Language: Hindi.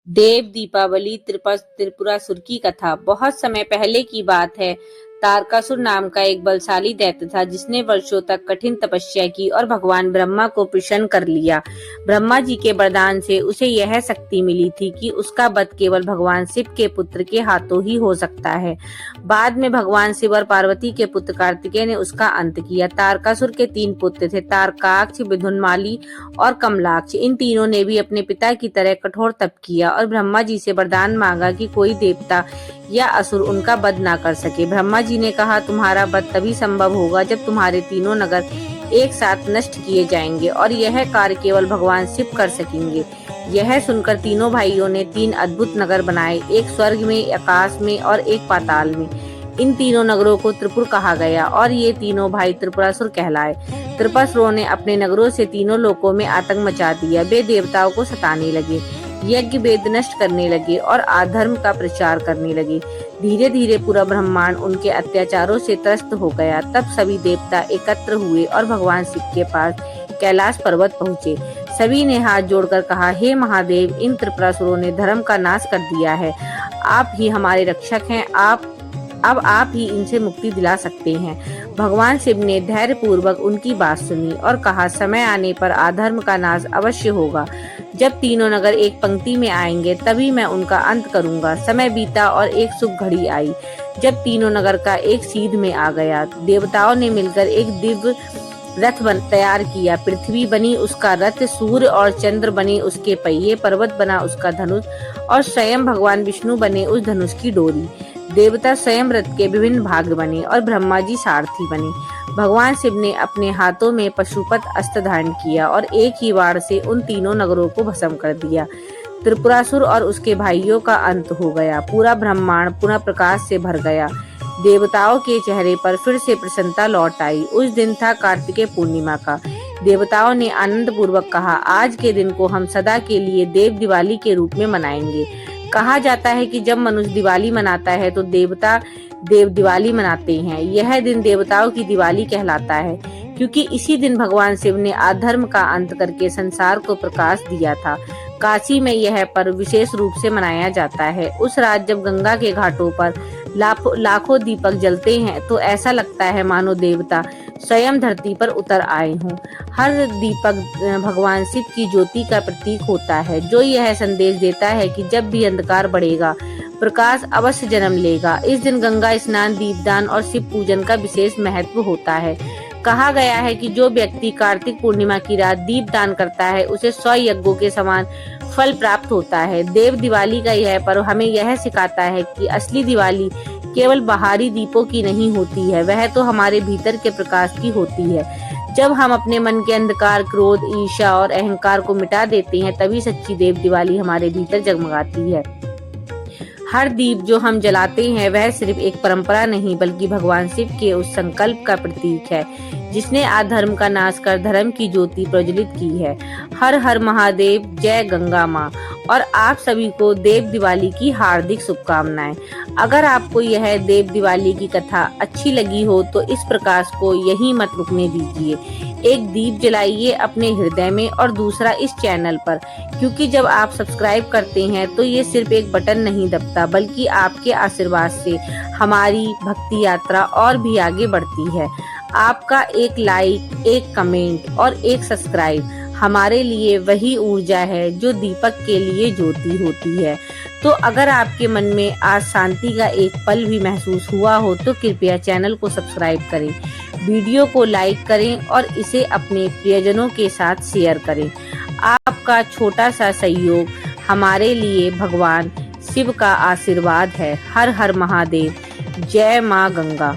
देव दीपावली त्रिपुरासुर की कथा। बहुत समय पहले की बात है। तारकासुर नाम का एक बलशाली दैत्य था जिसने वर्षों तक कठिन तपस्या की और भगवान ब्रह्मा को प्रसन्न कर लिया। ब्रह्मा जी के वरदान से उसे यह शक्ति मिली थी कि उसका वध केवल भगवान शिव के पुत्र के हाथों ही हो सकता है। बाद में भगवान शिव और पार्वती के पुत्र कार्तिकेय ने उसका अंत किया। तारकासुर के 3 पुत्र थे, तारकाक्ष, विधुन्माली और कमलाक्ष। इन तीनों ने भी अपने पिता की तरह कठोर तप किया और ब्रह्मा जी से वरदान मांगा कि कोई देवता या असुर उनका वध ना कर सके। ब्रह्मा जी ने कहा, तुम्हारा वध तभी संभव होगा जब तुम्हारे तीनों नगर एक साथ नष्ट किए जाएंगे और यह कार्य केवल भगवान शिव कर सकेंगे। यह सुनकर तीनों भाइयों ने 3 अद्भुत नगर बनाए, एक स्वर्ग में, आकाश में और एक पाताल में। इन तीनों नगरों को त्रिपुर कहा गया और ये तीनों भाई त्रिपुरासुर कहलाए। त्रिपुरासुरों ने अपने नगरों से तीनों लोकों में आतंक मचा दिया। वे देवताओं को सताने लगे, यज्ञ वेद नष्ट करने लगे और अधर्म का प्रचार करने लगे। धीरे धीरे पूरा ब्रह्मांड उनके अत्याचारों से त्रस्त हो गया। तब सभी देवता एकत्र हुए और भगवान शिव के पास कैलाश पर्वत पहुँचे। सभी ने हाथ जोड़कर कहा, हे महादेव, इन त्रिपुरासुरों ने धर्म का नाश कर दिया है। आप ही हमारे रक्षक हैं। अब आप ही इनसे मुक्ति दिला सकते हैं। भगवान शिव ने धैर्य पूर्वक उनकी बात सुनी और कहा, समय आने पर अधर्म का नाश अवश्य होगा। जब तीनों नगर एक पंक्ति में आएंगे तभी मैं उनका अंत करूंगा। समय बीता और एक शुभ घड़ी आई जब तीनों नगर का एक सीध में आ गया। देवताओं ने मिलकर एक दिव्य रथ तैयार किया। पृथ्वी बनी उसका रथ, सूर्य और चंद्र बने उसके पहिए, पर्वत बना उसका धनुष और स्वयं भगवान विष्णु बने उस धनुष की डोरी। देवता स्वयं रथ के विभिन्न भाग बने और ब्रह्मा जी सारथी बने। भगवान शिव ने अपने हाथों में पशुपत अस्त्र धारण किया और एक ही वार से उन तीनों नगरों को भस्म कर दिया। त्रिपुरासुर और उसके भाइयों का अंत हो गया। पूरा ब्रह्मांड पुनः प्रकाश से भर गया। देवताओं के चेहरे पर फिर से प्रसन्नता लौट आई। उस दिन था कार्तिकेय पूर्णिमा का। देवताओं ने आनंद पूर्वक कहा, आज के दिन को हम सदा के लिए देव दिवाली के रूप में मनाएंगे। कहा जाता है कि जब मनुष्य दिवाली मनाता है तो देवता देव दिवाली मनाते हैं। यह दिन देवताओं की दिवाली कहलाता है क्योंकि इसी दिन भगवान शिव ने अधर्म का अंत करके संसार को प्रकाश दिया था। काशी में यह पर्व विशेष रूप से मनाया जाता है। उस रात जब गंगा के घाटों पर लाखों दीपक जलते हैं तो ऐसा लगता है मानो देवता स्वयं धरती पर उतर आए हों। हर दीपक भगवान शिव की ज्योति का प्रतीक होता है, जो यह संदेश देता है कि जब भी अंधकार बढ़ेगा, प्रकाश अवश्य जन्म लेगा। इस दिन गंगा स्नान, दीपदान और शिव पूजन का विशेष महत्व होता है। कहा गया है कि जो व्यक्ति कार्तिक पूर्णिमा की रात दीपदान करता है उसे 100 यज्ञों के समान फल प्राप्त होता है। देव दिवाली का यह पर्व हमें यह सिखाता है कि असली दिवाली केवल बाहरी दीपों की नहीं होती है, वह तो हमारे भीतर के प्रकाश की होती है। जब हम अपने मन के अंधकार, क्रोध, ईर्ष्या और अहंकार को मिटा देते हैं तभी सच्ची देव दिवाली हमारे भीतर जगमगाती है। हर दीप जो हम जलाते हैं वह सिर्फ एक परंपरा नहीं बल्कि भगवान शिव के उस संकल्प का प्रतीक है जिसने अधर्म का नाश कर धर्म की ज्योति प्रज्वलित की है। हर हर महादेव, जय गंगा माँ। और आप सभी को देव दिवाली की हार्दिक शुभकामनाएं। अगर आपको यह देव दिवाली की कथा अच्छी लगी हो तो इस प्रकाश को यहीं मत रुकने दीजिए। एक दीप जलाइए अपने हृदय में और दूसरा इस चैनल पर, क्योंकि जब आप सब्सक्राइब करते हैं तो ये सिर्फ एक बटन नहीं दबता बल्कि आपके आशीर्वाद से हमारी भक्ति यात्रा और भी आगे बढ़ती है। आपका एक लाइक, एक कमेंट और एक सब्सक्राइब हमारे लिए वही ऊर्जा है जो दीपक के लिए ज्योति होती है। तो अगर आपके मन में आज शांति का एक पल भी महसूस हुआ हो तो कृपया चैनल को सब्सक्राइब करें, वीडियो को लाइक करें और इसे अपने प्रियजनों के साथ शेयर करें। आपका छोटा सा सहयोग हमारे लिए भगवान शिव का आशीर्वाद है। हर हर महादेव, जय माँ गंगा।